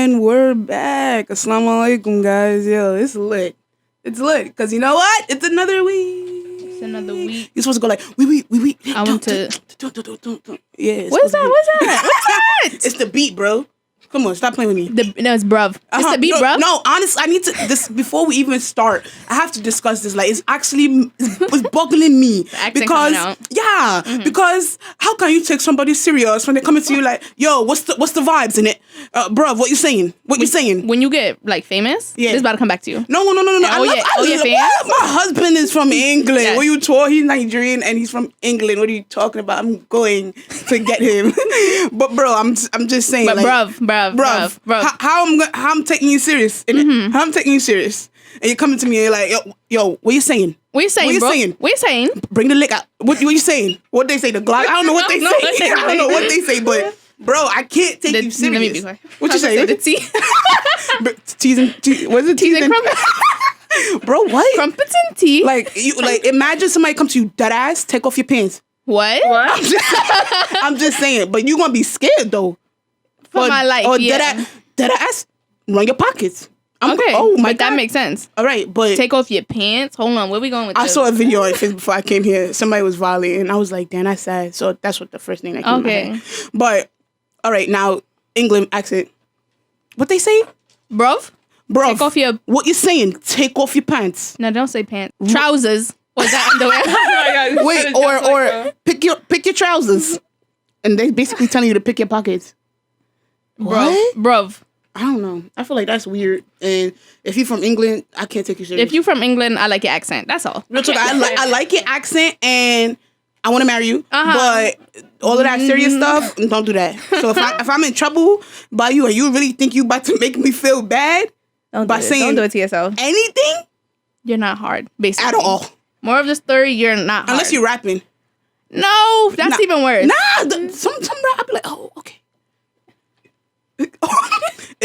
And we're back. Assalamu alaikum, guys. Yo, it's lit. It's lit. Because you know what? It's another week. It's another week. You're supposed to go like, we. I want to... Yeah. What's that? It's the beat, bro. Come on, stop playing with me. No, it's bruv. It's the beat, bruv? No, honestly, I need to... This before we even start, I have to discuss this. Like, it's actually... It's boggling me. The accent coming out. Yeah. Mm-hmm. Because how can you take somebody serious when they come to you like, yo, what's the vibes in it? Bruv, what you saying? What you saying? When you get, like, famous, this is about to come back to you. No. My husband is from England. Yes. What you told? He's Nigerian and he's from England. What are you talking about? I'm going to get him. But, bro, I'm just saying. But, like, bruv. How I'm taking you serious? Mm-hmm. How I'm taking you serious? And you're coming to me and you're like, yo, what you saying? What you saying, bro? What you saying? Bring the lick out. What you saying? What they say? The Glock? I don't know what they say. I don't know what they say, but bro, I can't take you serious. Let me be quiet. What you say? The tea. What is it? Teas and crumpets. Bro, what? Crumpets and tea. Like imagine somebody come to you dead ass, take off your pants. What? I'm just saying, but you gonna be scared though. For my life, or yeah. Dead ass, run your pockets. Okay. Oh my God. That makes sense. All right, but take off your pants. Hold on, where we going with this? I saw a video on Facebook before I came here. Somebody was violating, and I was like, damn, that's sad. So that's what the first thing that came to my head. But all right, now England accent. What they say? Bruv. Take off your... What you saying? Take off your pants. No, don't say pants. Trousers. Was that underwear? Oh my God. Wait, or pick your trousers. And they basically telling you to pick your pockets. What? Bruv. I don't know. I feel like that's weird. And if you're from England, I can't take you serious. If you're from England, I like your accent. That's all. I like your accent and I want to marry you. But all of that serious stuff, don't do that. So if I'm in trouble by you and you really think you about to make me feel bad don't do it to yourself. Anything, you're not hard, basically. At all. More of the story, you're not hard. Unless you're rapping. No, that's even worse. Nah, some rap, I'll be like, oh, okay.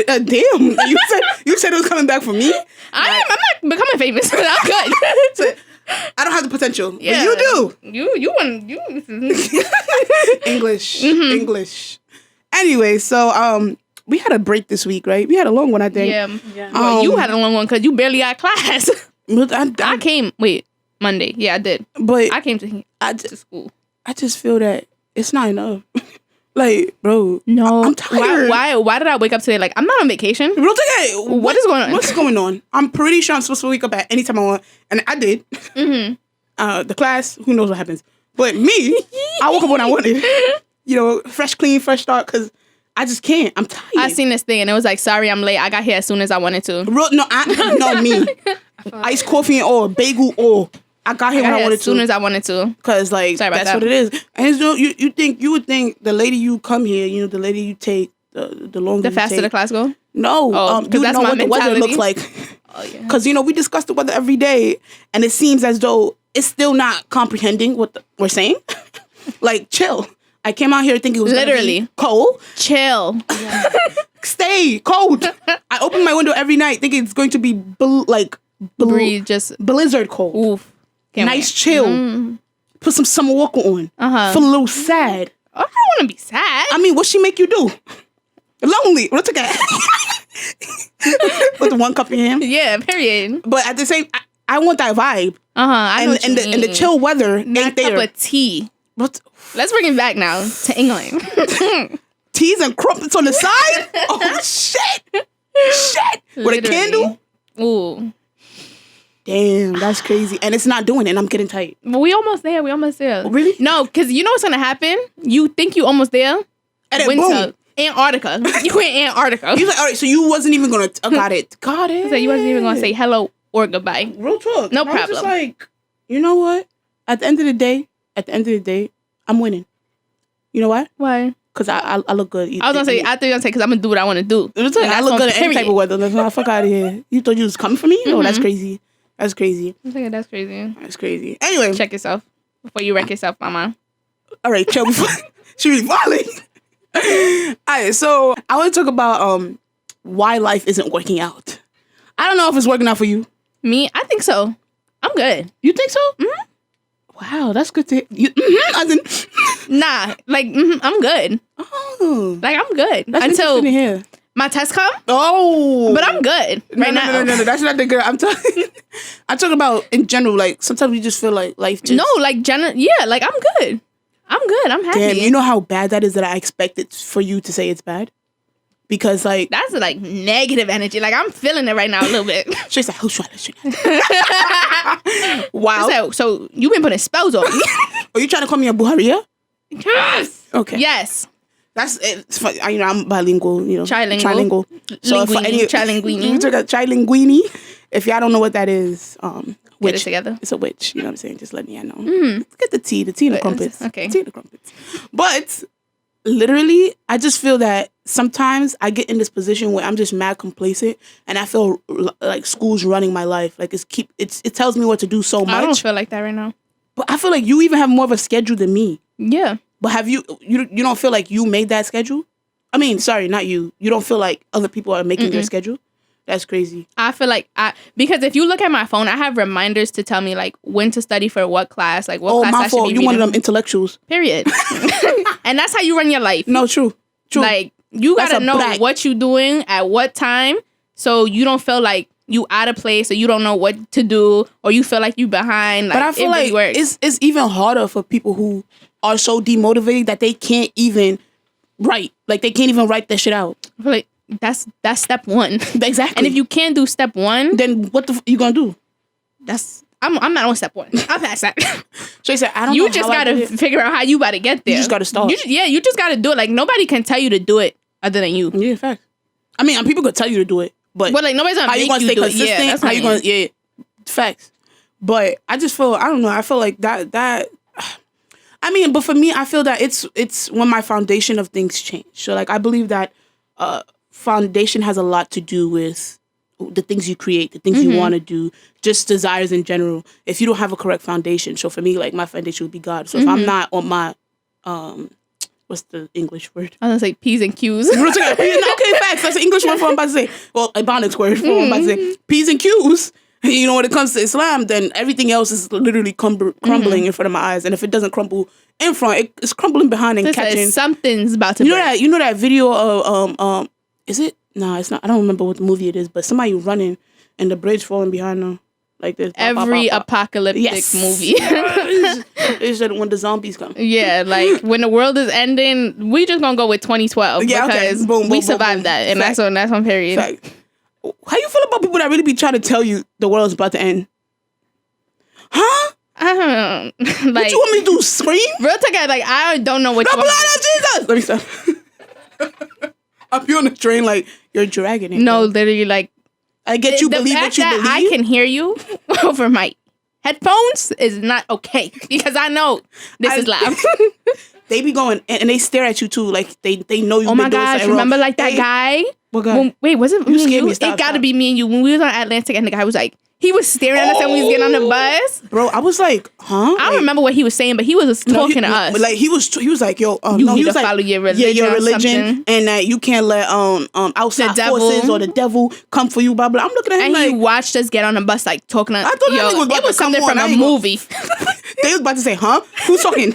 Damn, you said it was coming back for me. I'm not becoming famous. I'm good. So, I don't have the potential. Yeah, but you do. You English. Mm-hmm. English. Anyway, so we had a break this week, right? We had a long one, I think. Yeah. Well, you had a long one because you barely had class. I came. Monday. Yeah, I did. But I came to school. I just feel that it's not enough. Like, bro, no, I'm tired. Why did I wake up today? Like, I'm not on vacation. What is going on? What's going on? I'm pretty sure I'm supposed to wake up at any time I want, and I did. Mm-hmm. The class, who knows what happens? But me, I woke up when I wanted. Fresh, clean, fresh start. Because I just can't. I'm tired. I seen this thing and it was like, sorry, I'm late. I got here as soon as I wanted to. Me. Iced coffee and all, bagel all. I got here when I wanted to. As soon as I wanted to. Because, like, that's what it is. And you would think the later you come here, the later you take, the longer the faster the class go? No. Because that's my mentality. The weather looks like. Oh, yeah. Because, we discuss the weather every day, and it seems as though it's still not comprehending what we're saying. Like, chill. I came out here thinking it was literally cold. Chill. Yeah. Stay cold. I open my window every night thinking it's going to be breathe, just blizzard cold. Oof. Nice chill. Put some summer walker on. Feel a little sad. I don't want to be sad. I mean, what she make you do? Lonely. Look at that. With the one cup in hand. Yeah, period. But at the same, I want that vibe. I know and the chill weather ain't there. Cup of tea. Let's bring it back now to England. Teas and crumpets on the side. Oh shit! With a candle. Ooh. Damn, that's crazy. And it's not doing it, and I'm getting tight. But we almost there. Oh, really? No, because you know what's going to happen? You think you almost there. And then boom. Antarctica. You in Antarctica. You like, all right, so you wasn't even going to... got it. So you wasn't even going to say hello or goodbye. Real talk. No problem. I was just like, you know what? At the end of the day, I'm winning. You know why? Why? Because I look good. I was going to say, because I'm going to do what I want to do. I look good in any type of weather. Let's not fuck out of here. You thought you was coming for me? Mm-hmm. No, that's crazy. That's crazy. I'm thinking that's crazy. That's crazy. Anyway. Check yourself before you wreck yourself, mama. All right, chill before she really violent. All right, so I want to talk about why life isn't working out. I don't know if it's working out for you. Me? I think so. I'm good. You think so? Mm-hmm. Wow, that's good to hear. Nah, like, I'm good. Oh. Like, I'm good. That's interesting to hear. My test come? Oh. But I'm good right now. No. That's not the good. I'm talking about in general. Like, sometimes you just feel like life just... No, like, yeah, like, I'm good. I'm happy. Damn, you know how bad that is that I expected for you to say it's bad? Because, like... That's, like, negative energy. Like, I'm feeling it right now a little bit. She's like, who's trying to Wow. So, you've been putting spells on me. Are you trying to call me a Buharia? Yes. Okay. Yes. That's it. You know, I'm bilingual, you know. Trilingual. So trilinguini. Trilinguini. If y'all don't know what that is, Get it together. It's a witch. You know what I'm saying? Just letting y'all know. Mm-hmm. Get the tea and the crumpets. Okay. Tea and the crumpets. But literally, I just feel that sometimes I get in this position where I'm just mad complacent, and I feel like school's running my life. Like it tells me what to do so much. I don't feel like that right now. But I feel like you even have more of a schedule than me. Yeah. But have you don't feel like you made that schedule? I mean, sorry, not you. You don't feel like other people are making their schedule? That's crazy. I feel like because if you look at my phone, I have reminders to tell me like when to study for what class, like what class I should be reading. You one of them intellectuals. Period. And that's how you run your life. No, true. Like you gotta know what you're doing at what time, so you don't feel like you out of place, or you don't know what to do, or you feel like you behind. Like, but I feel like it's even harder for people who are so demotivated that they can't even write. Like they can't even write that shit out. I feel like that's step one. Exactly. And if you can't do step one, then what the you gonna do? I'm not on step one. I'll pass that. So he said, I don't know. You just gotta figure out how you about to get there. You just gotta start. You just gotta do it. Like nobody can tell you to do it other than you. Yeah, fact. I mean, people could tell you to do it, but like nobody's gonna how make you gonna stay consistent? Yeah, that's how you gonna facts. But I just feel I don't know. I feel like that. I mean, but for me, I feel that it's when my foundation of things change. So like I believe that foundation has a lot to do with the things you create, the things you want to do, just desires in general. If you don't have a correct foundation, so for me, like my foundation would be God. So if I'm not on my what's the English word? I was gonna say P's and Q's. Okay, facts. That's an English word for what I'm about to say. Well, a Ebonics word for what I'm about to say. P's and Q's. You know, when it comes to Islam, then everything else is literally crumbling in front of my eyes. And if it doesn't crumble in front, it's crumbling behind and catching. Something's about to break. You know that video of is it? No, it's not. I don't remember what the movie it is, but somebody running and the bridge falling behind them. Like this. Every apocalyptic movie. It's just when the zombies come. Yeah, like when the world is ending, we just gonna go with 2012 because we survived that, and that's on period. Fact. How you feel about people that really be trying to tell you the world's about to end? Huh? Like, what you want me to do? Scream? Real talk, like I don't know what. The blood of Jesus! Let me stop. I'll be on the train like you're dragging it. No, literally, like I get you believe what you believe. I can hear you over my headphones is not okay because I know this is loud. They be going and they stare at you too, like they know you. Oh my gosh! Remember like that guy? What guy? Wait, was it me and you? Stop, it got to be me and you when we was on Atlantic, and the guy was like, he was staring at us and we was getting on the bus. Bro, I was like, huh? I don't remember what he was saying, but he was talking to us. Like he was like, yo, you need to like, follow your religion. Yeah, your religion, and that you can't let outside forces or the devil come for you. Blah blah. I'm looking at him and he watched us get on the bus, like talking. I thought it was something from a movie. They was about to say, huh? Who's talking?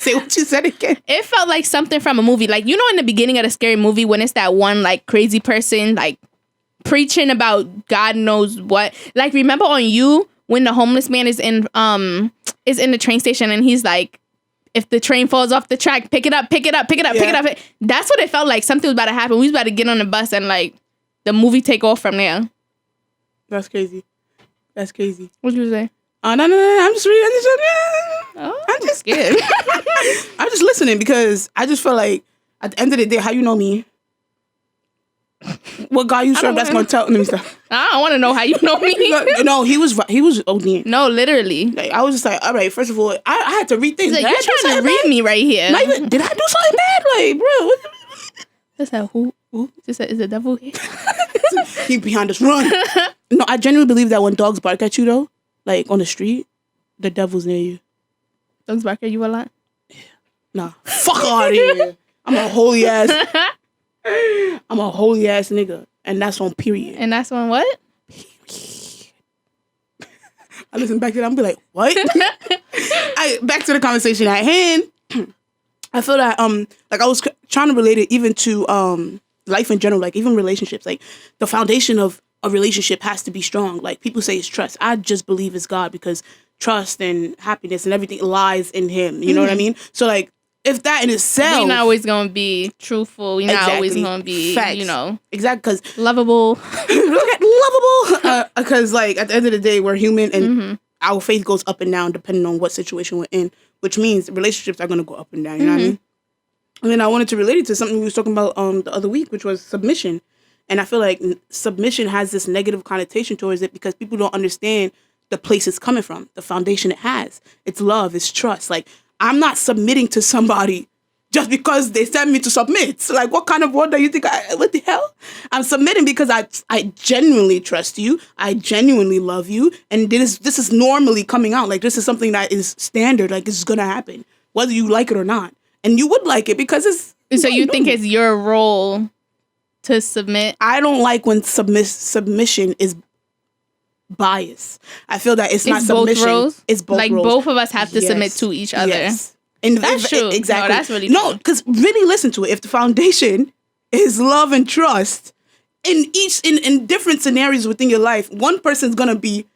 Say what you said again. It felt like something from a movie. Like, you know, in the beginning of the scary movie when it's that one like crazy person like preaching about God knows what. Like, remember on You when the homeless man is in the train station and he's like, if the train falls off the track, pick it up, pick it up, pick it up, pick it up. That's what it felt like. Something was about to happen. We was about to get on the bus and like the movie take off from there. That's crazy. That's crazy. What you say? No. I'm just reading. I'm just scared. I'm just listening because I just feel like at the end of the day, how you know me? What God you serve? That's gonna tell me stuff. I don't want to know how you know me. No, he was ODing. No, literally. Like I was just like, all right. First of all, I had to read things. Like, you're trying to read me right here. Not even, did I do something bad? Like, bro. That's that who? Is the devil here? He behind us. Run. No, I genuinely believe that when dogs bark at you though, like on the street, the devil's near you. Dogs bark at you a lot? Yeah. Nah. Fuck out of here. I'm a holy ass nigga. And that's on period. And that's on what? Period. I listen back to that, I'm be like, what? Back to the conversation at hand. I feel that like I was trying to relate it even to life in general, like even relationships, like the foundation of a relationship has to be strong. Like people say it's trust. I just believe it's God because trust and happiness and everything lies in him. You know what I mean? So like if that in itself, we're not always gonna be truthful. We're not always gonna be, facts. You know, exactly, because lovable. Lovable. Because like at the end of the day, we're human and our faith goes up and down depending on what situation we're in, which means relationships are gonna go up and down. You know what I mean? And then I wanted to relate it to something we was talking about the other week, which was submission. And I feel like submission has this negative connotation towards it because people don't understand the place it's coming from, the foundation it has. It's love, it's trust. Like, I'm not submitting to somebody just because they sent me to submit. So, like, what kind of word do you think what the hell? I'm submitting because I genuinely trust you. I genuinely love you. And this is normally coming out. Like, this is something that is standard. Like, it's going to happen, whether you like it or not. And you would like it because it's... So you think it's your role to submit? I don't like when submission is bias. I feel that it's not submission. Both roles? It's both like roles. Both of us have to submit to each other. Yes. And that's true. Exactly. No, that's really true. No, because really listen to it. If the foundation is love and trust, in different scenarios within your life, one person's gonna be,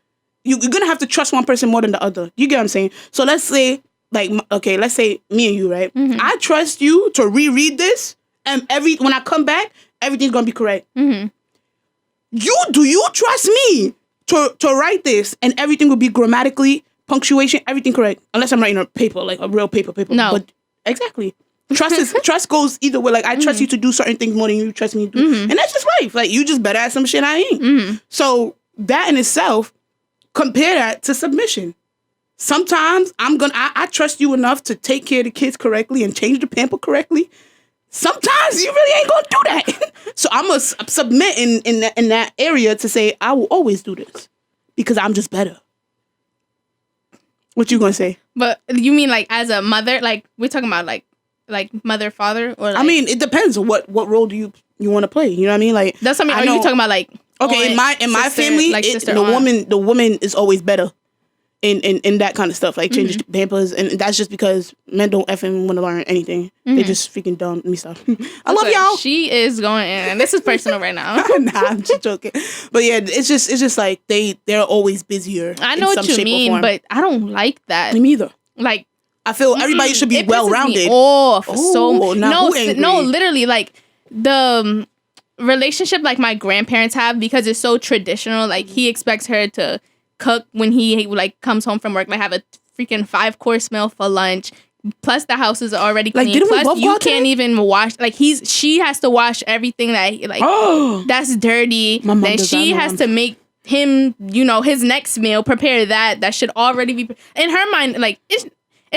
you're gonna have to trust one person more than the other. You get what I'm saying? So let's say, let's say me and you, right? I trust you to reread this, and when I come back, everything's gonna be correct. Do you trust me to write this and everything will be grammatically, punctuation, everything correct? Unless I'm writing a paper, like a real paper. No. But exactly. Trust goes either way. Like I trust you to do certain things more than you trust me to do. And that's just life. Like you just better at some shit I ain't. So that in itself, compare that to submission. Sometimes I trust you enough to take care of the kids correctly and change the pamper correctly. Sometimes you really ain't gonna do that. So I'm gonna submit in that area to say I will always do this because I'm just better. What you gonna say? But you mean like as a mother? Like we're talking about like mother, father, or like, I mean, it depends on what role do you want to play. You know what I mean? Like that's something. Are you talking about like okay in my sister, family, like the woman is always better. In that kind of stuff, like change pampers, and that's just because men don't effing want to learn anything. They're just freaking dumb. Let me stop. I love y'all. She is going in, and this is personal right now. Nah, I'm just joking. But yeah, it's just like they're always busier. I know what you mean, but I don't like that. Me either. Like I feel everybody should be well rounded. No, literally, like the relationship like my grandparents have because it's so traditional. Like he expects her to cook when he like comes home from work, like have a freaking 5-course meal for lunch, plus the house is already clean, like, plus you can't even wash, like she has to wash everything that that's dirty, then she has to make him, you know, his next meal, prepare that should already be in her mind. Like it's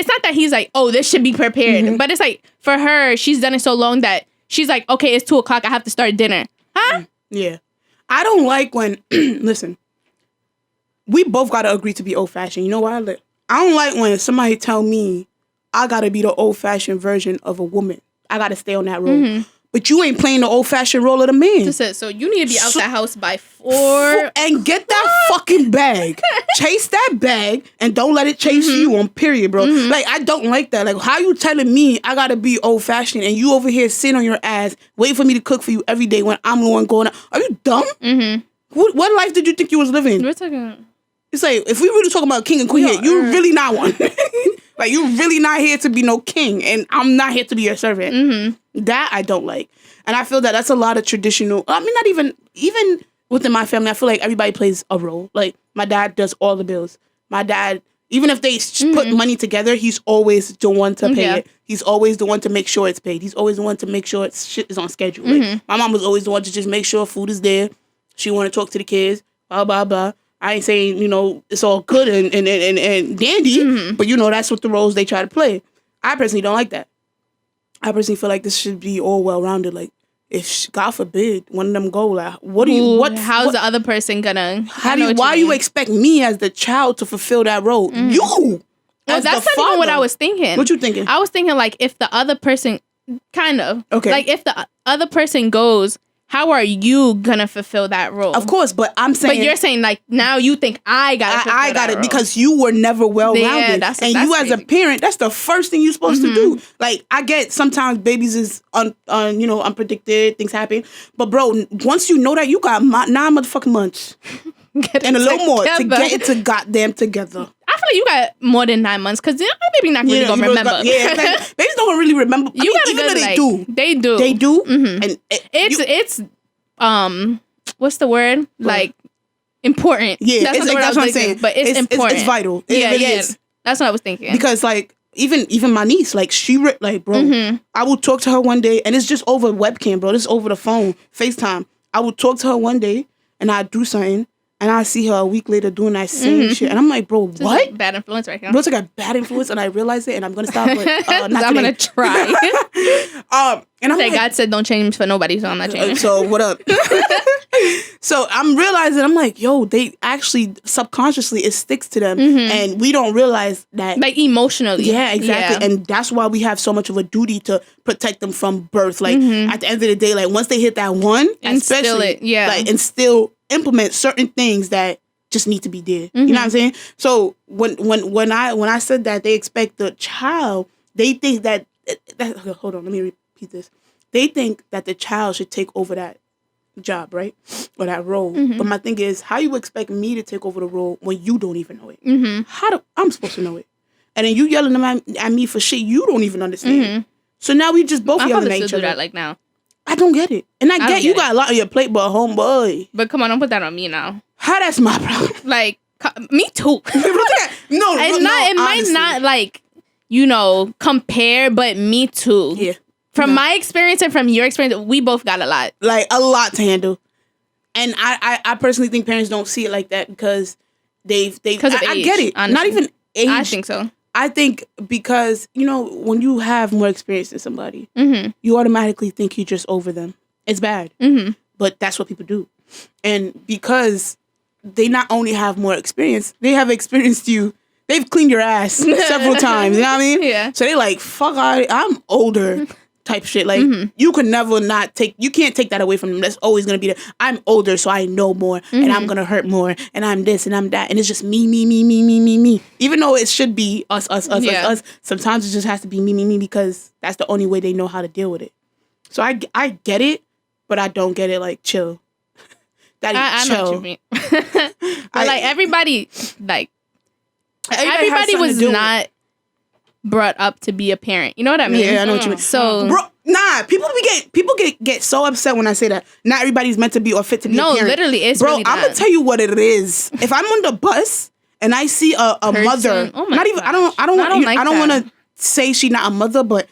not that he's like, oh, this should be prepared, but it's like for her, she's done it so long that she's like, okay, it's 2:00, I have to start dinner. Yeah, I don't like when listen, we both gotta agree to be old-fashioned. You know why? I don't like when somebody tell me I gotta be the old-fashioned version of a woman. I gotta stay on that role. But you ain't playing the old-fashioned role of the man. So you need to be out the house by 4. And get that fucking bag. Chase that bag and don't let it chase you on period, bro. Like, I don't like that. Like, how you telling me I gotta be old-fashioned and you over here sitting on your ass waiting for me to cook for you every day when I'm the one going out? Are you dumb? What life did you think you was living? We're talking... It's like, if we really talk about king and queen here, you really not one. Like, you really not here to be no king, and I'm not here to be your servant. That I don't like. And I feel that that's a lot of traditional, I mean, not even within my family, I feel like everybody plays a role. Like, my dad does all the bills. My dad, even if they put money together, he's always the one to pay it. He's always the one to make sure it's paid. He's always the one to make sure shit is on schedule. Like, my mom was always the one to just make sure food is there. She want to talk to the kids, blah, blah, blah. I ain't saying, you know, it's all good and dandy, but, you know, that's what the roles they try to play. I personally don't like that. I personally feel like this should be all well-rounded. Like, if, God forbid, one of them go, like, how's the other person gonna... Why you expect me as the child to fulfill that role? You! Well, that's not even what I was thinking. What you thinking? I was thinking, like, if the other person... Kind of. Okay. Like, if the other person goes... how are you gonna fulfill that role? Of course, but I'm saying... But you're saying, like, now you think I got it because you were never well-rounded. That's you crazy. As a parent, that's the first thing you're supposed to do. Like, I get sometimes babies is unpredicted, things happen. But bro, once you know that, you got 9 motherfucking months. And a little more to get it to goddamn together. I feel like you got more than 9 months because maybe not really gonna remember. Babies don't really remember. Even though they do. They do. They do. And it's what's the word? Like important. Yeah, that's what I'm saying. But it's important. It's vital. It really is. That's what I was thinking. Because like even my niece, like bro, I will talk to her one day and it's just over webcam, bro. This is over the phone, FaceTime. I would talk to her one day and I'd do something. And I see her a week later doing that same shit. And I'm like, bro, what? Like bad influence right now. Bro, it's like a bad influence. And I realized it. And I'm going to stop. But not I'm going to try. And I'm like, God said don't change for nobody. So I'm not changing. So what up? So I'm realizing, I'm like, yo, they actually subconsciously, it sticks to them. And we don't realize that. Like emotionally. Yeah, exactly. Yeah. And that's why we have so much of a duty to protect them from birth. Like at the end of the day, like once they hit that one, instill it. Yeah. Like instill implement certain things that just need to be there. You know what I'm saying? So when I said that they expect the child, they think that hold on, let me repeat this. They think that the child should take over that job, right? Or that role. But my thing is, how you expect me to take over the role when you don't even know it? I'm supposed to know it? And then you yelling at me for shit you don't even understand. So now we just both yelling at each other. Do that like now. I don't get it. And I get you got a lot on your plate, but homeboy. But come on, don't put that on me now. How that's my problem? Like, me too. It might not, like, compare, but me too. Yeah. From my experience and from your experience, we both got a lot. Like, a lot to handle. And I personally think parents don't see it like that because I get it. Honestly. Not even age. I think so. I think because, when you have more experience than somebody, you automatically think you're just over them. It's bad. But that's what people do. And because they not only have more experience, they have experienced you. They've cleaned your ass several times. You know what I mean? Yeah. So they're like, fuck, I'm older type shit. Like, you could never you can't take that away from them. That's always going to be there. I'm older, so I know more, and I'm going to hurt more, and I'm this, and I'm that. And it's just me. Even though it should be us, sometimes it just has to be me, because that's the only way they know how to deal with it. So I get it, but I don't get it, like, chill. Daddy, I know what you mean. But, everybody was not brought up to be a parent. You know what I mean? Yeah, I know what you mean. So, bro, people get so upset when I say that. Not everybody's meant to be or fit to be a parent. No, literally, it's bro. Really I'm gonna tell you what it is. If I'm on the bus and I see a mother, not even gosh. I don't want to say she's not a mother, but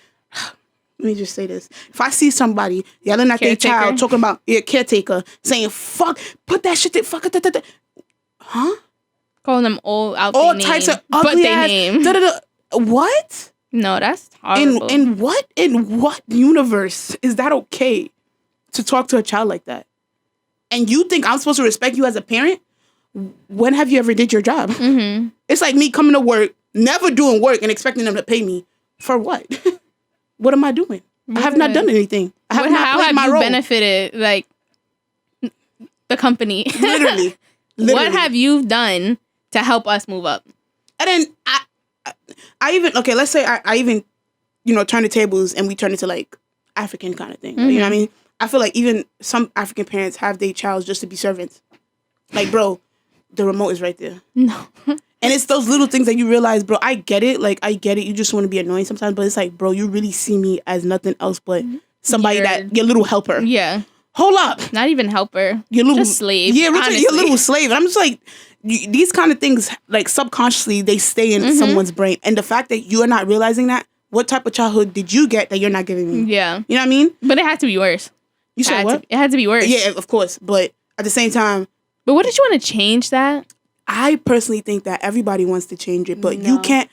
let me just say this. If I see somebody yelling at their child, talking about caretaker, saying, fuck, put that shit there, fuck it, huh? Calling them all out all types of ugly ass, name. What? No, that's horrible. In what universe is that okay to talk to a child like that? And you think I'm supposed to respect you as a parent? When have you ever did your job? It's like me coming to work, never doing work, and expecting them to pay me for what? What am I doing? I have not done anything. I have not played my role. How have you benefited, like, the company? Literally. What have you done to help us move up? And then I even, okay, let's say I even, turn the tables and we turn into, like, African kind of thing. You know what I mean? I feel like even some African parents have their child just to be servants. Like, bro, the remote is right there. No. And it's those little things that you realize, bro, I get it. Like, I get it. You just want to be annoying sometimes. But it's like, bro, you really see me as nothing else but somebody your little helper. Yeah. Hold up. Not even helper. Your little just slave. Yeah, Richard, your little slave. And I'm just like, these kind of things, like, subconsciously, they stay in someone's brain. And the fact that you are not realizing that, what type of childhood did you get that you're not giving me? Yeah. You know what I mean? But it had to be worse. You said what? It had to be worse. Yeah, of course. But at the same time. But what did you want to change that? I personally think that everybody wants to change it, but you can't.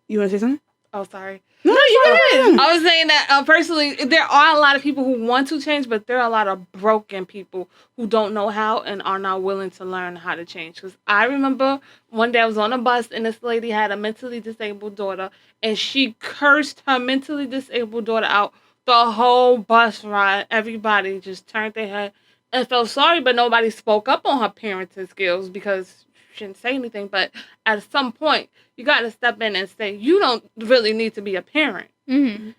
You want to say something? Oh, sorry. No, you did. I was saying that personally, there are a lot of people who want to change, but there are a lot of broken people who don't know how and are not willing to learn how to change. Because I remember one day I was on a bus and this lady had a mentally disabled daughter, and she cursed her mentally disabled daughter out the whole bus ride, everybody just turned their head and felt sorry, but nobody spoke up on her parenting skills because she didn't say anything. But at some point, you got to step in and say, you don't really need to be a parent. Mm-hmm.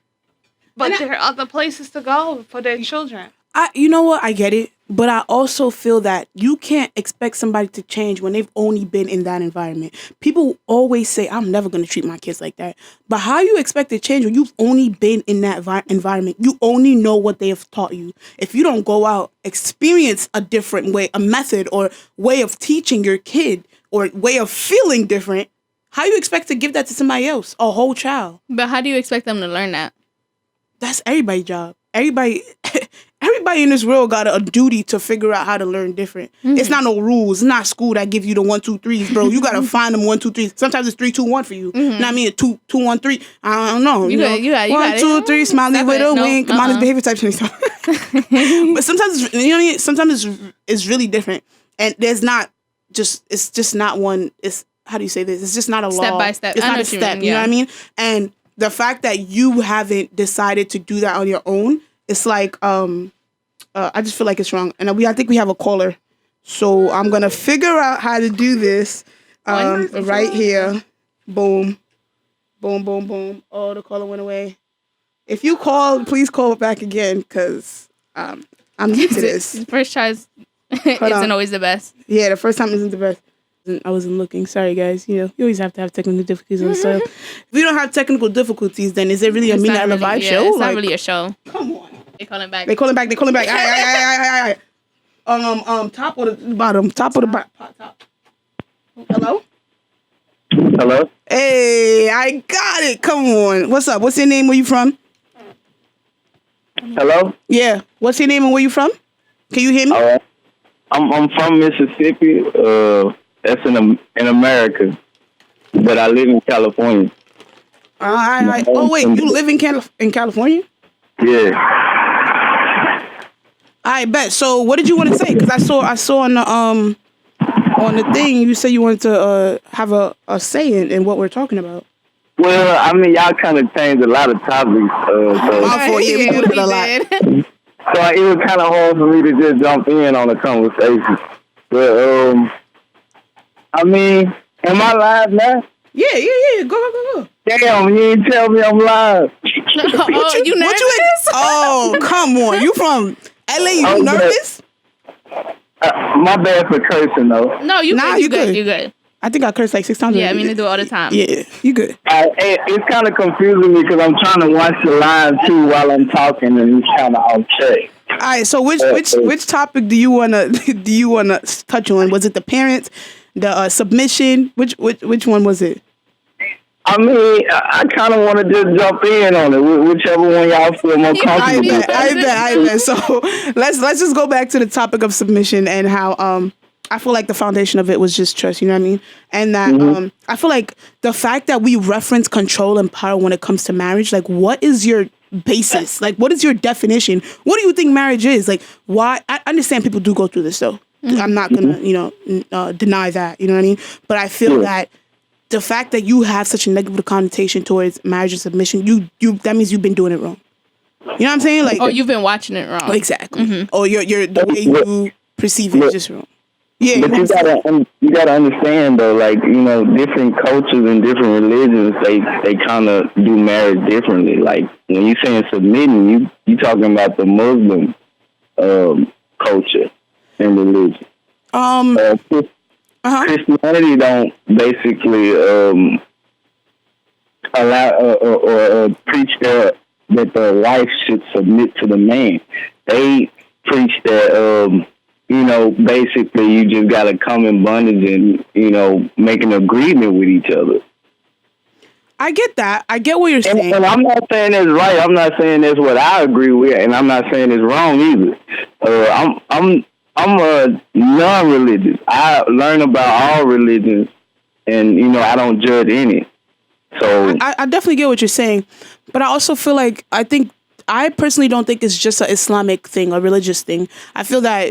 But there are other places to go for their children. You know what? I get it. But I also feel that you can't expect somebody to change when they've only been in that environment. People always say, I'm never going to treat my kids like that. But how you expect to change when you've only been in that environment? You only know what they have taught you. If you don't go out, experience a different way, a method or way of teaching your kid or way of feeling different, how you expect to give that to somebody else, a whole child? But how do you expect them to learn that? That's everybody's job. Everybody in this world got a duty to figure out how to learn different. Mm-hmm. It's not no rules. It's not school that give you the 1, 2, 3s, bro. You gotta find them 1, 2, 3. Sometimes it's 3, 2, 1 for you. Mm-hmm. Not me, 2, 2, 1, 3. I don't know. You got 1, 2, 3. Smiley with a wink. Modest behavior type thing. But sometimes you know what I mean. Sometimes it's really different, and there's not just. It's just not one. It's how do you say this? It's just not a law. Step by step. It's not a step. You know what I mean? And the fact that you haven't decided to do that on your own, it's like, I just feel like it's wrong. And I think we have a caller. So I'm going to figure out how to do this right here. Boom. Boom, boom, boom. Oh, the caller went away. If you call, please call back again because I'm new to this. The first try isn't always the best. Yeah, the first time isn't the best. I wasn't looking. Sorry, guys. You know, you always have to have technical difficulties on the show. If you don't have technical difficulties, then is it really a Mina EleVibes show? It's not really a show. Come on. They calling back. They calling back. Top or the bottom? Top or the bottom? Top. Hello? Hello? Hey, I got it. Come on. What's up? What's your name? Where you from? Hello? Yeah. What's your name and where you from? Can you hear me? I'm from Mississippi. That's in America, but I live in California. Oh wait, you live in California? Yeah. I bet. So what did you want to say? Because I saw on the thing you said you wanted to have a say in what we're talking about. Well, I mean, y'all kind of changed a lot of topics. We do that a lot. So it was kind of hard for me to just jump in on the conversation. But I mean, am I live now? Yeah. Go. Damn, you didn't tell me I'm live. You nervous? Oh, come on. You from LA? You nervous? My bad for cursing, though. No, you good. You good. I think I cursed like 6 times. Yeah, I mean, they do it all the time. Yeah, you good. It's kind of confusing me because I'm trying to watch the live, too, while I'm talking, and it's kind of off track. All right, so which topic do you wanna touch on? Was it the parents, the submission? Which one was it? I mean, I kind of want to just jump in on it, whichever one y'all feel more comfortable. I bet. So let's just go back to the topic of submission and how I feel like the foundation of it was just trust. You know what I mean? And that I feel like the fact that we reference control and power when it comes to marriage, like what is your basis? Like what is your definition? What do you think marriage is? Like why? I understand people do go through this though. I'm not gonna deny that. You know what I mean? But I feel that the fact that you have such a negative connotation towards marriage and submission, you that means you've been doing it wrong. You know what I'm saying? Like, you've been watching it wrong. Exactly. Or you're the way you perceive it is just wrong. Yeah, but you gotta understand though, like different cultures and different religions, they kind of do marriage differently. Like when you saying submitting, you talking about the Muslim culture and religion. Christianity don't basically allow or preach that the wife should submit to the man. They preach that basically you just gotta come in bondage and make an agreement with each other. I get that. I get what you're saying. And I'm not saying it's right. I'm not saying that's what I agree with, and I'm not saying it's wrong either. I'm a non-religious. I learn about all religions, and I don't judge any. So I definitely get what you're saying, but I also feel like I personally don't think it's just an Islamic thing, a religious thing. I feel that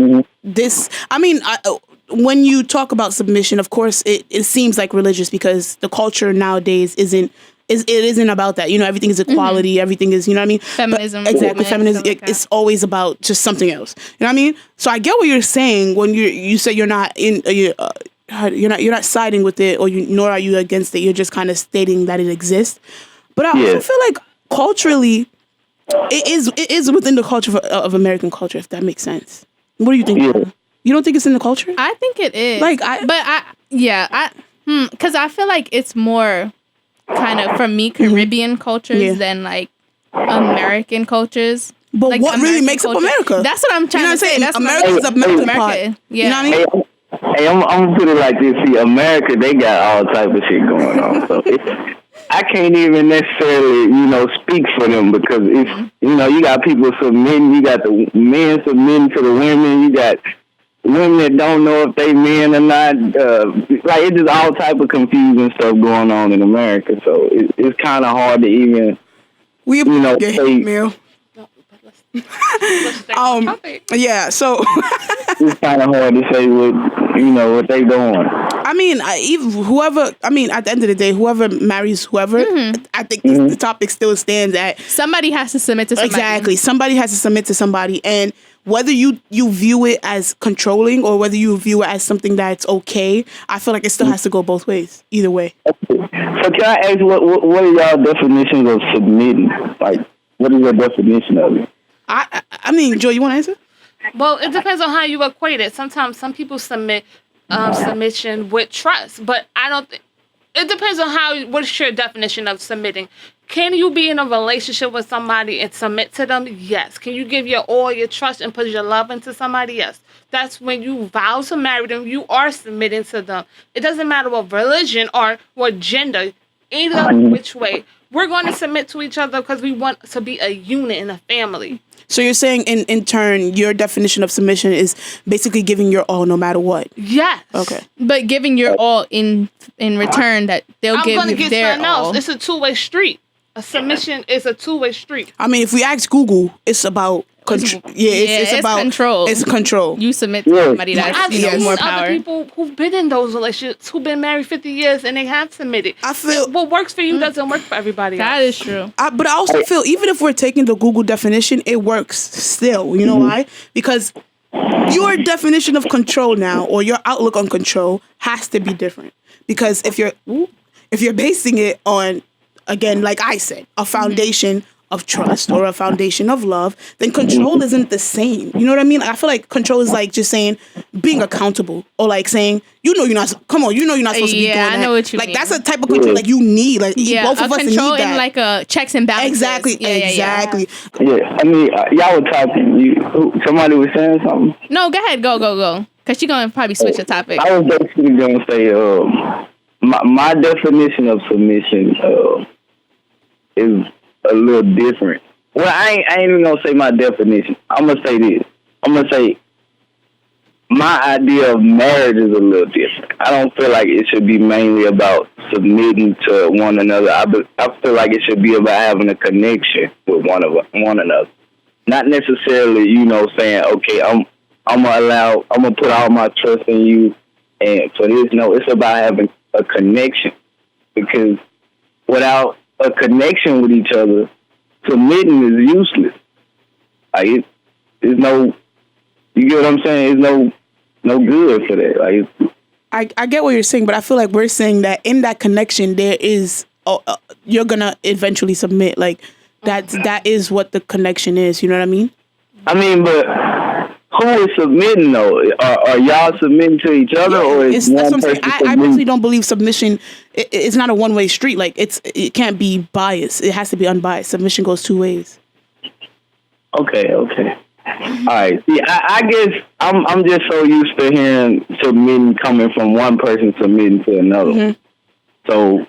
when you talk about submission, of course, it seems like religious because the culture nowadays isn't it isn't about that. You know, everything is equality. Everything is, you know what I mean? Feminism. Exactly. Feminism. Like It's always about just something else. You know what I mean? So I get what you're saying when you say you're not in, you're not siding with it, nor are you against it. You're just kind of stating that it exists. But I also feel like culturally, it is within the culture of American culture, if that makes sense. What do you think? Yeah. You don't think it's in the culture? I think it is. Because I feel like it's more kind of, for me, Caribbean cultures than like American cultures. But like what American really makes up America? That's what I'm trying to say. That's America's a melting pot. Yeah. You know what I mean? Hey, I'm gonna put it like this. See, America, they got all type of shit going on. So I can't even necessarily, speak for them because it's, you got people submitting, you got the men submitting to the women, you got women that don't know if they men or not. Like, it's just all type of confusing stuff going on in America. So it's kind of hard to even, say. Yeah, so it's kind of hard to say what they doing. I mean, at the end of the day, whoever marries whoever, I think the topic still stands at somebody has to submit to somebody. Exactly, somebody has to submit to somebody, and whether you view it as controlling or whether you view it as something that's okay, I feel like it still has to go both ways. Either way. So can I ask what are y'all definitions of submitting? Like, what is your definition of it? I mean, Joy, you want to answer? Well, it depends on how you equate it. Sometimes some people submit submission with trust, but I don't think it depends on what's your definition of submitting. Can you be in a relationship with somebody and submit to them? Yes. Can you give all your trust and put your love into somebody? Yes. That's when you vow to marry them. You are submitting to them. It doesn't matter what religion or what gender, either which way. We're going to submit to each other because we want to be a unit in a family. So you're saying, in turn, your definition of submission is basically giving your all no matter what? Yes. Okay. But giving your all in return that they'll give you their all. Else. It's a two-way street. A submission is a two-way street. I mean, if we ask Google, it's about control. It's about control. It's control. You submit to somebody that's more power. Other people who've been in those relationships, who've been married 50 years, and they have submitted. I feel what works for you doesn't work for everybody else. That is true. But I also feel even if we're taking the Google definition, it works still. You know why? Because your definition of control now, or your outlook on control, has to be different. Because if you're basing it on, again, like I said, a foundation of trust or a foundation of love, then control isn't the same. You know what I mean? I feel like control is like just saying being accountable, or like saying, you're not supposed to be doing that. Yeah, I know what you mean. Like, that's a type of control like you need. Like, both of us need that. Control in like a checks and balances. Exactly. Yeah, I mean, y'all were talking. Somebody was saying something. No, go ahead. Go. Because she's going to probably switch the topic. I was basically going to say, my definition of submission is a little different. Well, I ain't even gonna say my definition. I'm gonna say this. I'm gonna say my idea of marriage is a little different. I don't feel like it should be mainly about submitting to one another. I feel like it should be about having a connection with one another. Not necessarily, saying, okay, I'm gonna put all my trust in you, and for this, no, it's about having a connection, because without a connection with each other, submitting is useless. Like, there's no, you get what I'm saying? There's no good for that. Like, I get what you're saying, but I feel like we're saying that in that connection there is, you're gonna eventually submit. Like, that is what the connection is. You know what I mean? I mean, but who is submitting though? Are y'all submitting to each other, or is one person submitting? I personally don't believe submission. It's not a one-way street. Like, it can't be biased. It has to be unbiased. Submission goes two ways. Okay. All right. See, I guess I'm just so used to hearing submitting coming from one person submitting to another. Mm-hmm. So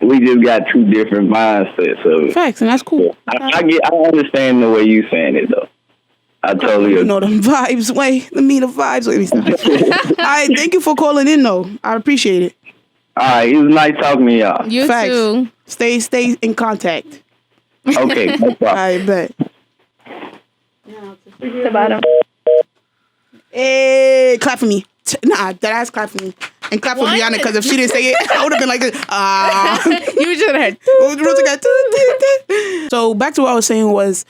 we just got two different mindsets of it. Facts, and that's cool. I understand the way you saying it though. I totally agree. You know them vibes way. The Mina vibes way. All right, thank you for calling in though. I appreciate it. All right, it was nice talking to y'all. You too. Stay in contact. Okay, no problem. I bet. The bottom. Hey, clap for me. Nah, that ass clap for me. and clap for Brianna, because if she didn't say it, I would have been like this. You should have heard. So back to what I was saying was,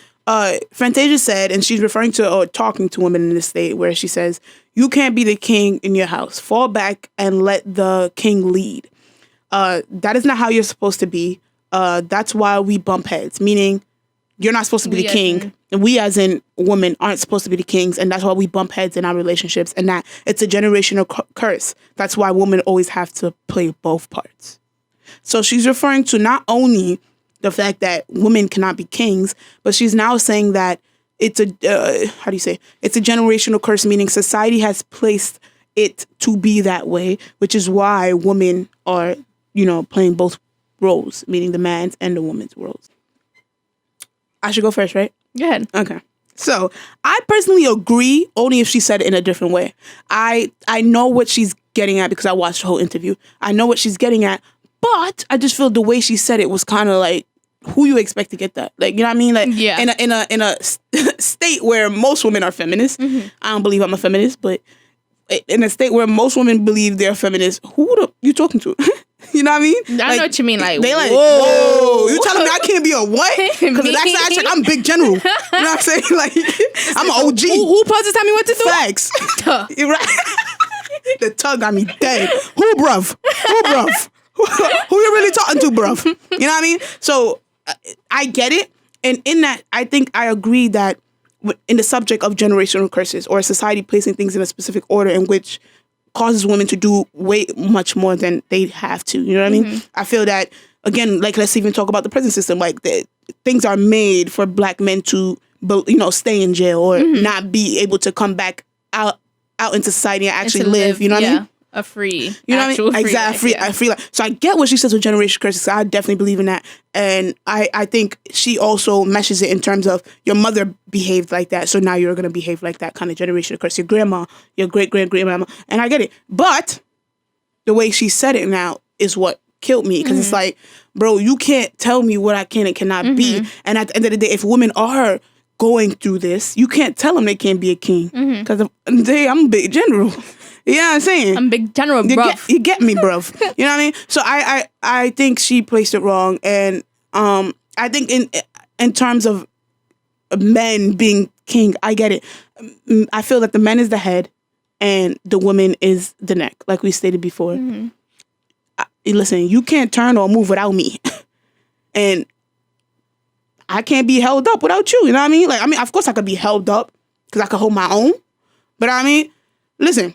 Fantasia said, and she's referring to talking to women in the state, where she says, "You can't be the king in your house. Fall back and let the king lead. That is not how you're supposed to be. That's why we bump heads, meaning you're not supposed to be the king. And we as in women aren't supposed to be the kings. And that's why we bump heads in our relationships. And that it's a generational curse. That's why women always have to play both parts." So she's referring to not only the fact that women cannot be kings, but she's now saying that it's a, it's a generational curse, meaning society has placed it to be that way, which is why women are, playing both roles, meaning the man's and the woman's roles. I should go first, right? Go ahead. Okay. So I personally agree, only if she said it in a different way. I know what she's getting at because I watched the whole interview. I know what she's getting at, but I just feel the way she said it was kind of like, who you expect to get that? Like, you know what I mean? Like, yeah. in a state where most women are feminists, I don't believe I'm a feminist, but in a state where most women believe they're feminists, who are you talking to? You know what I mean? I know what you mean. Like, they like, whoa, you telling me I can't be a what? Because the last time I checked, I'm big general. You know what I'm saying? Like, I'm an OG. Who supposed to tell me what to do? Facts. You're right. The tug got me dead. Who, bruv? Who you really talking to, bruv? You know what I mean? So I get it. And in that, I think I agree that in the subject of generational curses or society placing things in a specific order in which causes women to do way much more than they have to. You know what I mean? I feel that, again, like, let's even talk about the prison system. Like, things are made for black men to, stay in jail or not be able to come back out into society and actually live. You know what I mean? A free, you know what I mean? Exactly, a free life. So I get what she says with generational curses. I definitely believe in that, and I think she also meshes it in terms of your mother behaved like that, so now you're gonna behave like that, kind of generational curse. Your grandma, your great grandmama, and I get it. But the way she said it now is what killed me, because it's like, bro, you can't tell me what I can and cannot be. And at the end of the day, if women are going through this, you can't tell them they can't be a king, because I'm a big general. You know what I'm saying? I'm big general, bruv. You get me, bruv. You know what I mean? So I think she placed it wrong. And I think in terms of men being king, I get it. I feel that the man is the head and the woman is the neck, like we stated before. Listen, you can't turn or move without me. And I can't be held up without you. You know what I mean? Like, of course I could be held up because I could hold my own. But listen.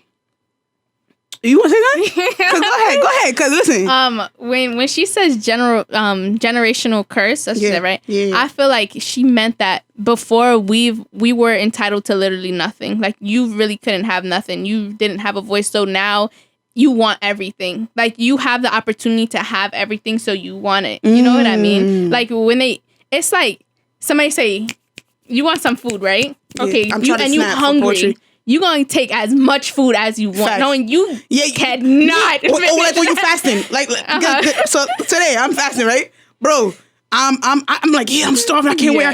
You want to say that? Go ahead. Cause listen. When she says generational curse, that's what she said, right? Yeah. I feel like she meant that before we were entitled to literally nothing. Like, you really couldn't have nothing. You didn't have a voice. So now you want everything. Like, you have the opportunity to have everything, so you want it. You know what I mean? Like, it's like somebody say, you want some food, right? Okay, you hungry. You're going to take as much food as you want. Fact. Knowing you cannot. Or like when you're fasting. So today I'm fasting, right? Bro, I'm like, yeah, I'm starving. I can't wait.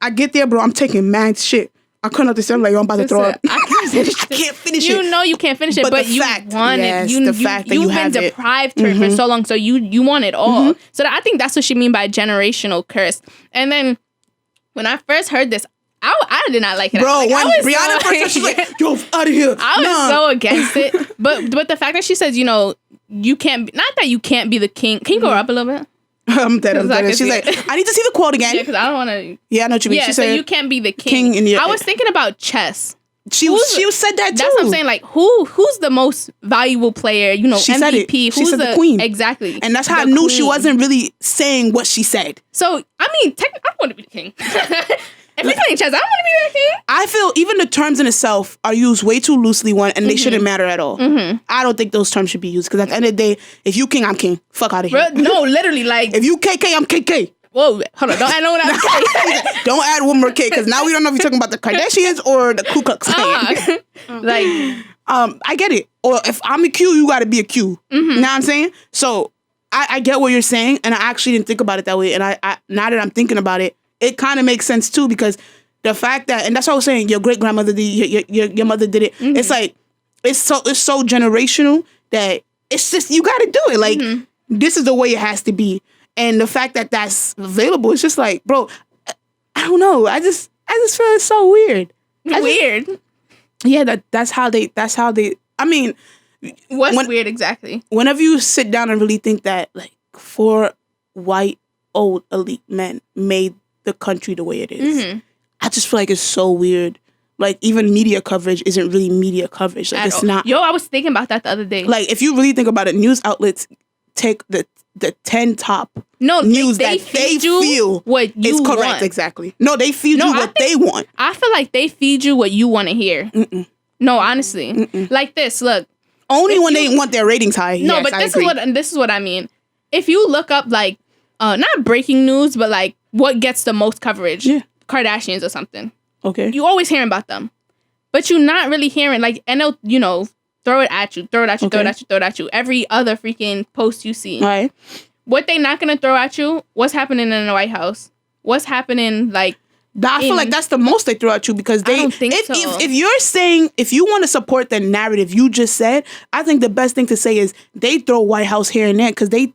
I get there, bro. I'm taking mad shit. I couldn't understand. I'm like, yo, I'm about to throw up. I can't finish it. You know you can't finish it, but you want it. The fact that you've been deprived for so long, so you want it all. So I think that's what she mean by generational curse. And then when I first heard this, I did not like it. Bro, when Brianna first, she's like, yo, out of here. I was so against it. But the fact that she says, you can't be, not that you can't be the king. Can you go up a little bit? I'm dead. She's like, I need to see the quote again. Yeah, because I don't want to. Yeah, I know what you mean. Yeah, so you can't be the king. I was thinking about chess. She said that too. That's what I'm saying. Like, who's the most valuable player? She MVP. Said it. She said the queen. Exactly. And that's how I knew she wasn't really saying what she said. So, technically, I want to be the king. If we're playing chess, I don't want to be the king. I feel even the terms in itself are used way too loosely, and they shouldn't matter at all. I don't think those terms should be used, because at the end of the day, if you king, I'm king. Fuck out of here. No, literally, like, if you KK, I'm KK. Whoa, hold on. Don't add no one else. Don't add one more K, because now we don't know if you're talking about the Kardashians or the Ku Klux Klan. I get it. Or if I'm a Q, you got to be a Q. You know what I'm saying? So I get what you're saying, and I actually didn't think about it that way. And I now that I'm thinking about it, it kind of makes sense too, because the fact that, and that's what I was saying, your great grandmother did, your mother did it. It's like, it's so generational, that it's just, you got to do it. Like, this is the way it has to be. And the fact that that's available, it's just like, bro, I don't know. I just feel it's so weird. Yeah, that's how they, I mean. What's weird exactly? Whenever you sit down and really think that, like, 4 white, old, elite men made the country the way it is, I just feel like it's so weird. Like, even media coverage isn't really media coverage. Like, it's not. Yo, I was thinking about that the other day. Like, if you really think about it, news outlets take the 10 top news that they feel what you is correct. want. Exactly. No, they feed you what they want. I feel like they feed you what you want to hear. No, honestly. Like this, look. Only when they want their ratings high. No, yes, but this is what I mean. If you look up, like, not breaking news, but, like, what gets the most coverage? Yeah. Kardashians or something. Okay. You always hearing about them. But you're not really hearing, like, and they'll, you know, throw it at you. Every other freaking post you see. All right. What they not going to throw at you, what's happening in the White House? What's happening, like... I feel like that's the most they throw at you, because they. I don't think so. If you're saying, if you want to support the narrative you just said, I think the best thing to say is they throw White House here and there, because they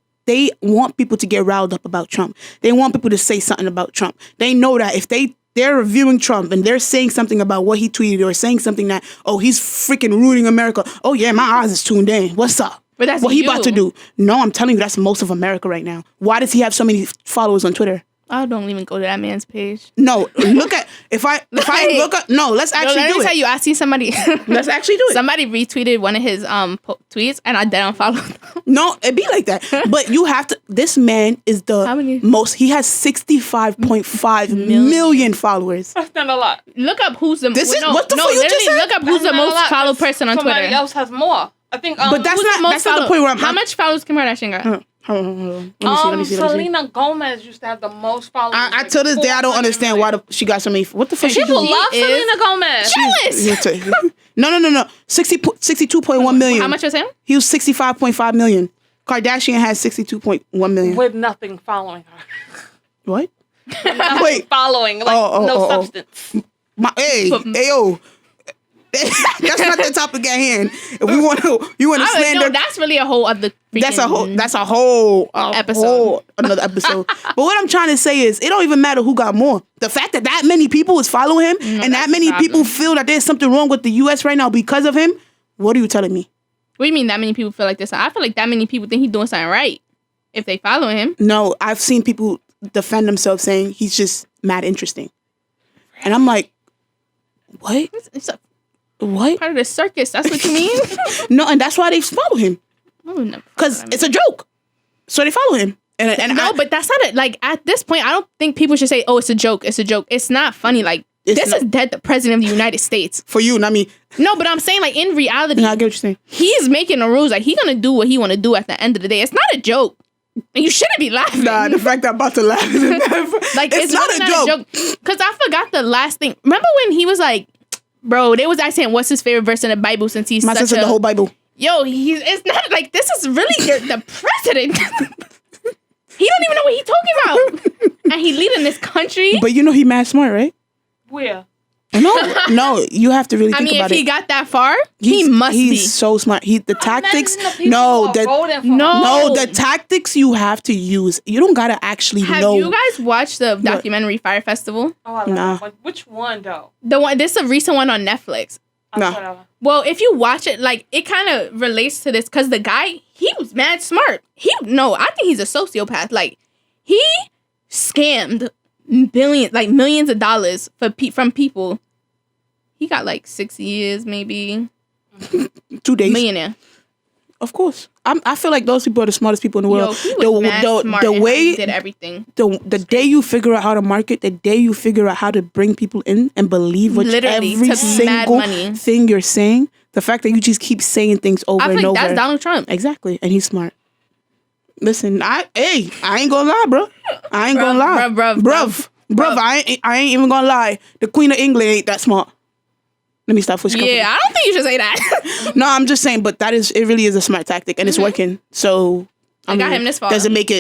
want people to get riled up about Trump. They want people to say something about Trump. They know that if they're reviewing Trump and they're saying something about what he tweeted, or saying something that, oh, he's freaking ruining America. Oh yeah, my eyes is tuned in. What's up? But that's what he about to do. No, I'm telling you, that's most of America right now. Why does he have so many followers on Twitter? I don't even go to that man's page. No, look at if I look up. No, let's actually let do me it. tell you, I see somebody. Let's actually do it. Somebody retweeted one of his tweets, and I didn't follow them. No, it be like that. But you have to. This man is the most. He has 65.5 million followers. That's not a lot. Look up who's the. What the fuck you just said? Look up who's the most followed person on Twitter. Somebody else has more. I think. But that's not the point where I'm. How much followers Kim Kardashian got? Hold on. Let me see. Selena Gomez used to have the most followers. I till this day I don't understand why she got so many. What the fuck? People love Selena Gomez. Jealous. No. 62.1 million. How much was him? He was 65.5 million. Kardashian has 62.1 million. With nothing following her. What? Wait. Following, like no substance. Yo. That's not the topic at hand. If we want to, you want to slander. No, that's really a whole other. That's a whole episode. Another episode. But what I'm trying to say is, it don't even matter who got more. The fact that many people is following him, and that many people feel that there's something wrong with the U.S. right now because of him. What are you telling me? What do you mean that many people feel like this? I feel like that many people think he's doing something right if they follow him. No, I've seen people defend themselves saying he's just mad interesting, and I'm like, what? What? Part of the circus. That's what you mean? No, and that's why they follow him. Because it's a joke. So they follow him. But that's not it. Like, at this point, I don't think people should say, oh, it's a joke. It's a joke. It's not funny. Like, this is dead the president of the United States. For you, not me. No, but I'm saying, like, in reality. No, I get what you're saying. He's making the rules. Like, he's going to do what he want to do at the end of the day. It's not a joke. And you shouldn't be laughing. Nah, the fact that I'm about to laugh is like, it's not a joke. Because I forgot the last thing. Remember when he was like, bro, they was asking what's his favorite verse in the Bible since he's my sister the whole Bible. Yo, it's not like this is really the president. He don't even know what he's talking about. And he leading this country. But you know he mad smart, right? Where? No, you have to really think about it. I mean, if he got that far, he must be. He's so smart. The tactics. The tactics you have to use. You don't gotta actually know. Have you guys watched the documentary Fire Festival? Oh, I love that one. Which one though? The one. This is a recent one on Netflix. No. Well, if you watch it, like, it kind of relates to this because the guy, he was mad smart. I think he's a sociopath. Like, he scammed millions of dollars from people. He got like 6 years, maybe. 2 days. Millionaire. Of course. I feel like those people are the smartest people in the world. He was smart the way he did everything. The day you figure out how to market, the day you figure out how to bring people in and believe every single thing you're saying, the fact that you just keep saying things over and over. That's Donald Trump. Exactly. And he's smart. Listen, I ain't gonna lie, bro. I ain't gonna lie. Bruv. I ain't even gonna lie. The Queen of England ain't that smart. Let me stop pushing. Yeah, I don't think you should say that. No, I'm just saying, but it really is a smart tactic, and it's working. So I got him this far. Does it make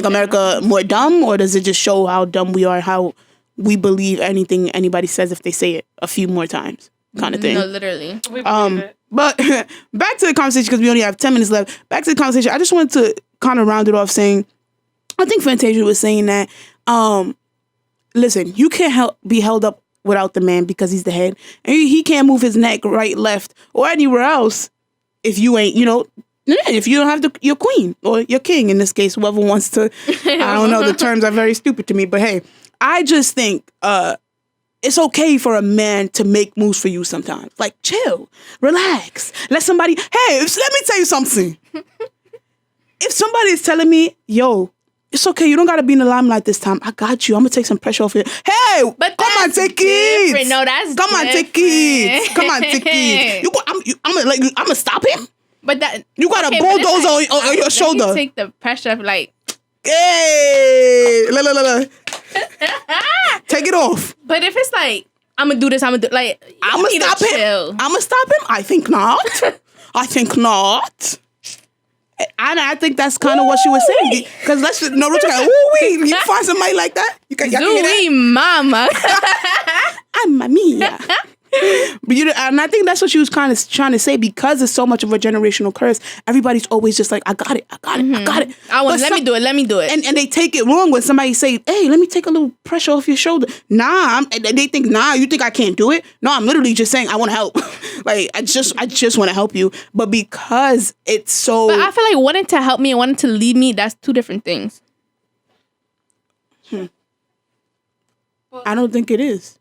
America more dumb, or does it just show how dumb we are, how we believe anything anybody says if they say it a few more times? kind of thing. No, literally. But back to the conversation, because we only have 10 minutes left. Back to the conversation. I just wanted to kind of round it off saying, I think Fantasia was saying that, listen, you can't be held up without the man because he's the head. And he can't move his neck right, left, or anywhere else if you ain't, if you don't have your queen or your king, in this case, whoever wants to. I don't know. The terms are very stupid to me. But hey, I just think it's okay for a man to make moves for you sometimes. Like, chill, relax. Let me tell you something. If somebody is telling me, yo, it's okay, you don't got to be in the limelight this time. I got you. I'm going to take some pressure off you. Hey, but come on, take it. No, that's Come on, take it. Come on, take it. I'm going to stop him? But that... You got a bulldozer on your shoulder. Let me take the pressure off, like... Hey, look. Take it off. But if it's like, I'm gonna do this, I'm gonna stop him. I'm gonna stop him. I think not. And I think that's kind of what she was saying. Because you find somebody like that? You can hear that? Mama. Mamma mia. But and I think that's what she was kind of trying to say, because it's so much of a generational curse. Everybody's always just like, I got it. Let me do it. And they take it wrong when somebody say, hey, let me take a little pressure off your shoulder. Nah, they think, you think I can't do it? No, I'm literally just saying I want to help. Like, I just want to help you. But because it's so... But I feel like wanting to help me and wanting to lead me, that's two different things. I don't think it is.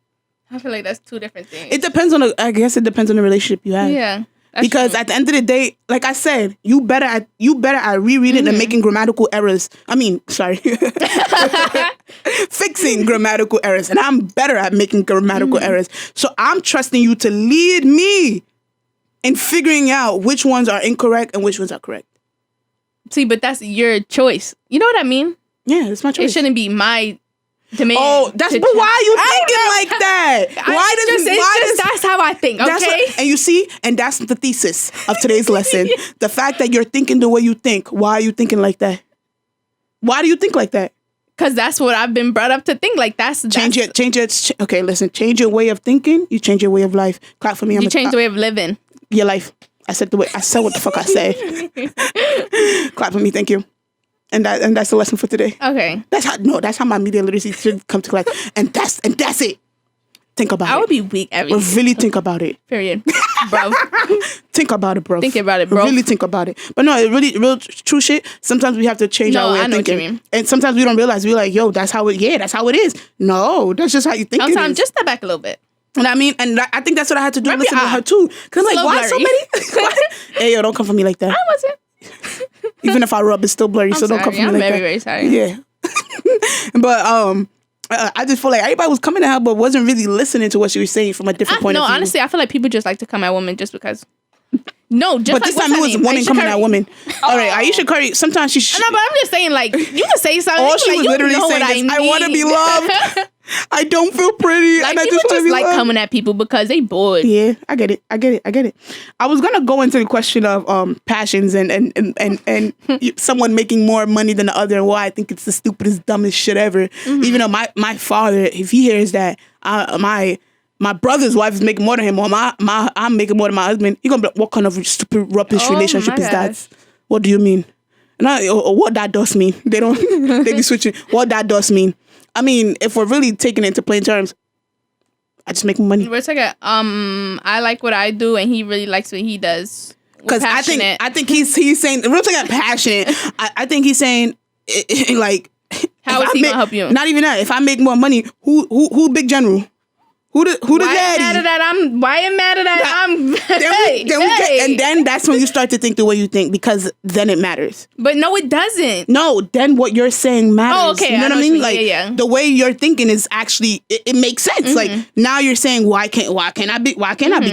I feel like that's two different things. It depends on the relationship you have. Yeah. Because at the end of the day, like I said, you better at rereading and making grammatical errors. Fixing grammatical errors. And I'm better at making grammatical errors. So I'm trusting you to lead me in figuring out which ones are incorrect and which ones are correct. See, but that's your choice. You know what I mean? Yeah, it's my choice. It shouldn't be my demand. But why are you thinking like that? That's how I think, okay? And you see, and that's the thesis of today's lesson. The fact that you're thinking the way you think. Why are you thinking like that? Why do you think like that? Because that's what I've been brought up to think. Like, change it. Okay, listen. Change your way of thinking. You change your way of life. Clap for me. You change the way of living. Your life. I said what the fuck I said. Clap for me. Thank you. And that's the lesson for today. Okay. That's how my media literacy should come to life. And that's it. Think about it. I would be weak every day. Really think about it. Period. Bro. Think about it, bro. Think about it, bro. Really think about it. But no, real true shit. Sometimes we have to change our way of thinking. What you mean. And sometimes we don't realize. We're like, yo, that's how it is. No, that's just how you think sometimes just step back a little bit. And I mean, and I think that's what I had to do listening to her too. Because I'm like, why so many? Hey, yo, don't come for me like that. I wasn't. Even if I rub, it's still blurry, so don't come for me like that. I'm very, very sorry. Yeah. But I just feel like everybody was coming at her, but wasn't really listening to what she was saying from a different point of view. No, honestly, I feel like people just like to come at women just because. No, just but like this time it was women coming at women. All right, Aisha Curry. Sometimes she. No, but I'm just saying, like, you can say something. All she was literally saying is, "I want to be loved. I don't feel pretty, like, and I just want to be like loved." coming at people because they bored. Yeah, I get it. I was gonna go into the question of passions and someone making more money than the other, and why I think it's the stupidest, dumbest shit ever. Mm-hmm. Even though my father, if he hears that my brother's wife is making more than him, or I'm making more than my husband, he gonna be like, what kind of stupid, rubbish relationship is that? What do you mean? Or what that does mean? They be switching. What that does mean? I mean, if we're really taking it into plain terms, I just make money. We're talking. I like what I do, and he really likes what he does. Because I think he's saying we're talking about passionate. I think he's saying like, how is he gonna help you? Not even that. If I make more money, who big general? Who the daddy? Why am mad at that? And then that's when you start to think the way you think, because then it matters. But no, it doesn't. No, then what you're saying matters. Oh, okay. You know what I mean? Like, the way you're thinking is actually it makes sense. Mm-hmm. Like, now you're saying, why can't I be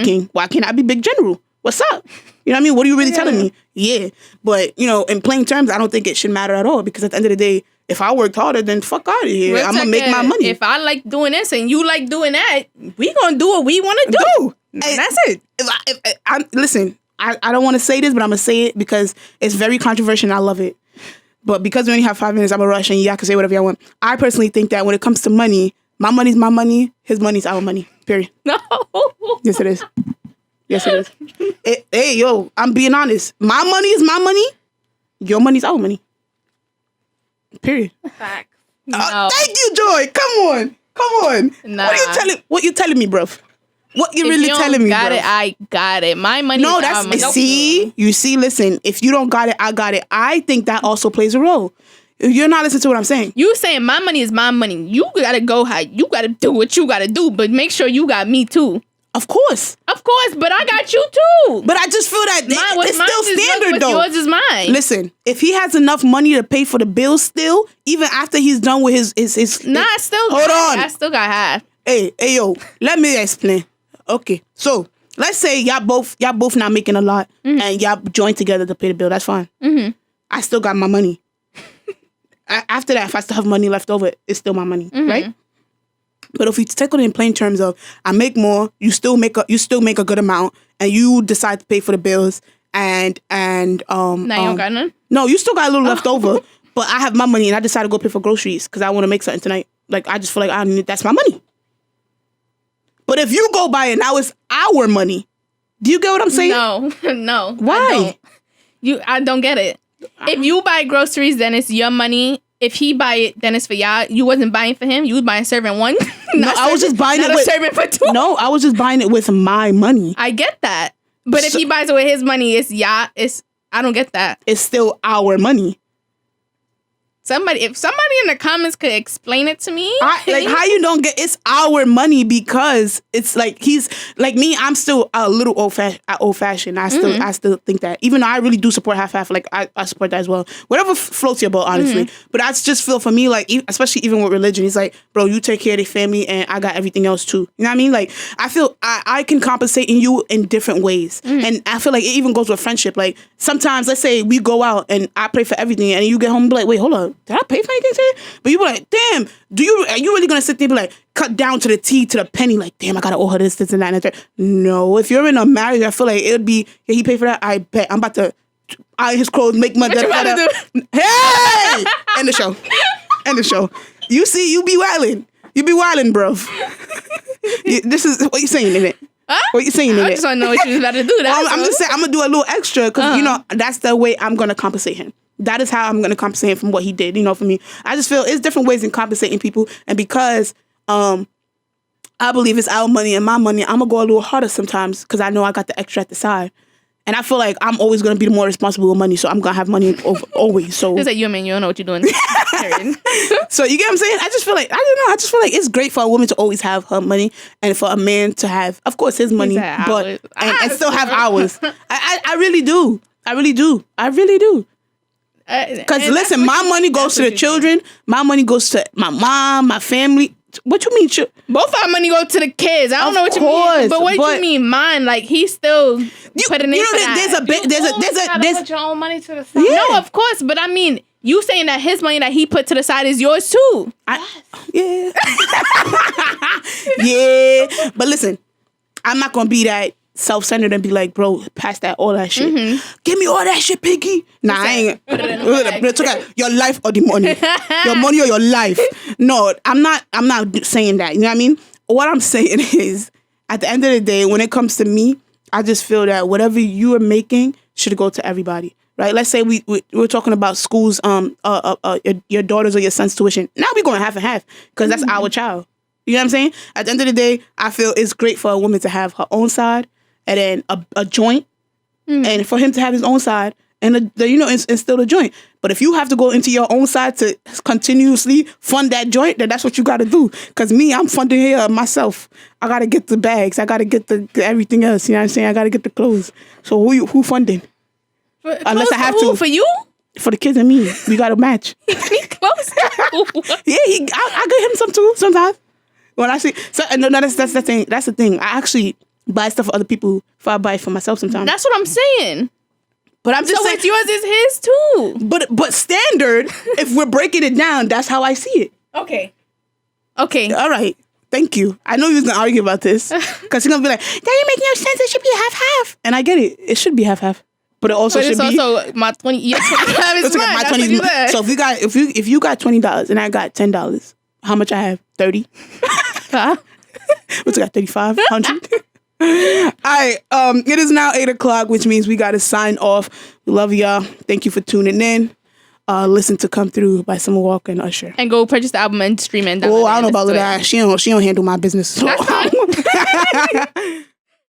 king? Why can't I be big general? What's up? You know what I mean? What are you really telling me? Yeah. But, in plain terms, I don't think it should matter at all, because at the end of the day, if I worked harder, then fuck out of here. I'm going to make my money. If I like doing this and you like doing that, we going to do what we want to do. And that's it. Listen, I don't want to say this, but I'm going to say it because it's very controversial and I love it. But because we only have 5 minutes, I'm going to rush and y'all can say whatever y'all want. I personally think that when it comes to money, my money's my money, his money's our money. Period. No. Yes, it is. Yes, it is. Hey, yo, I'm being honest. My money is my money. Your money's our money. Period. Facts. No. Thank you, Joy. Come on. Nah. What you telling me, bruv? What you If really you don't telling me, got bruv? it, I got it. My money No, is our money. see, listen, if you don't got it, I got it. I think that also plays a role. You're not listening to what I'm saying. You saying my money is my money. You gotta go high. You gotta do what you gotta do, but make sure you got me too. Of course. But I got you too. But I just feel that it's still standard though. Yours is mine. Listen, if he has enough money to pay for the bills still, even after he's done with his I still hold on. I still got half. Hey, yo, let me explain. Okay, so let's say y'all both not making a lot and y'all join together to pay the bill. That's fine. Mm-hmm. I still got my money. After that, if I still have money left over, it's still my money, right? But if you take it in plain terms of I make more, you still make a good amount, and you decide to pay for the bills, and Now you don't got none? no, you still got a little left over, but I have my money and I decide to go pay for groceries because I want to make something tonight. Like I just feel like that's my money. But if you go buy it now, it's our money. Do you get what I'm saying? No. Why? I don't get it. If you buy groceries, then it's your money. If he buy it, then it's for y'all. You wasn't buying for him. You was buying serving one. No, I was just buying it with serving for two. No, I was just buying it with my money. I get that, but if he buys it with his money, it's y'all. I don't get that. It's still our money. If somebody in the comments could explain it to me, like how you don't get it's our money because it's like he's like me. I'm still a little old fashioned. I still think that even though I really do support half. Like I support that as well. Whatever floats your boat, honestly. But I just feel for me like especially even with religion, it's like bro, you take care of the family and I got everything else too. You know what I mean? Like I feel I can compensate in you in different ways, and I feel like it even goes with friendship. Like sometimes let's say we go out and I pay for everything, and you get home and be like, wait, hold up. Did I pay for anything today? But you be like, damn, are you really gonna sit there and be like, cut down to the T, to the penny, like, damn, I gotta owe her this and that and that. No, if you're in a marriage, I feel like it would be, yeah, he paid for that, I bet. I'm about to iron his clothes, make money. What you about to do? Hey! End the show. You see, you be wildin'. You be wildin', bruv. This is what you saying in it. Huh? What you saying in I it? just don't know what you was about to do. I'm just saying, I'm gonna do a little extra because, you know, that's the way I'm gonna compensate him. That is how I'm going to compensate him from what he did, you know, for me. I just feel it's different ways in compensating people. And because I believe it's our money and my money, I'm going to go a little harder sometimes because I know I got the extra at the side. And I feel like I'm always going to be the more responsible with money. So I'm going to have money always. So it's like you don't know what you're doing. So you get what I'm saying? I just feel like, it's great for a woman to always have her money and for a man to have, of course, his money, but and still have ours. I really do. I really do. Because listen, my money goes to the children. My money goes to my mom, my family. What you mean? Both our money go to the kids. I don't know what you mean. But what you mean mine? Like he's still putting in for that. There's put your own money to the side. Yeah. No, of course. But I mean, you saying that his money that he put to the side is yours too. Yeah. Yeah. But listen, I'm not gonna be that self-centered and be like, bro, pass that, all that shit. Give me all that shit, Piggy. Nah, I ain't. It's okay. Your life or the money. Your money or your life. No, I'm not saying that. You know what I mean? What I'm saying is, at the end of the day, when it comes to me, I just feel that whatever you are making should go to everybody. Right? Let's say we're talking about schools, your daughter's or your son's tuition. Now we're going half and half because that's our child. You know what I'm saying? At the end of the day, I feel it's great for a woman to have her own side and then a joint, and for him to have his own side and and still a joint. But if you have to go into your own side to continuously fund that joint, then that's what you got to do. Because me, I'm funding here myself. I got to get the bags. I got to get the everything else. You know what I'm saying? I got to get the clothes. So who funding? Unless I have to. For you? For the kids and me. We got to match. Close. Yeah, I get him some too sometimes. When I see, that's the thing. That's the thing. I actually buy stuff for other people before I buy it for myself sometimes. That's what I'm saying. But I'm just saying, what's yours is his too. But standard, if we're breaking it down, that's how I see it. Okay. All right. Thank you. I know you was gonna argue about this because you're gonna be like, "That ain't making no sense. It should be half." And I get it. It should be half. But it also should be. Also my 20. Your 25 is mine. My 20 is mine. So if you got $20 and I got $10, how much I have? 30. Huh? What's it got? 3,500. All right. It is now 8:00, which means we got to sign off. We love y'all. Thank you for tuning in. Listen to Come Through by Summer Walker and Usher. And go purchase the album and stream it. Oh, I don't know about that. She don't handle my business. So.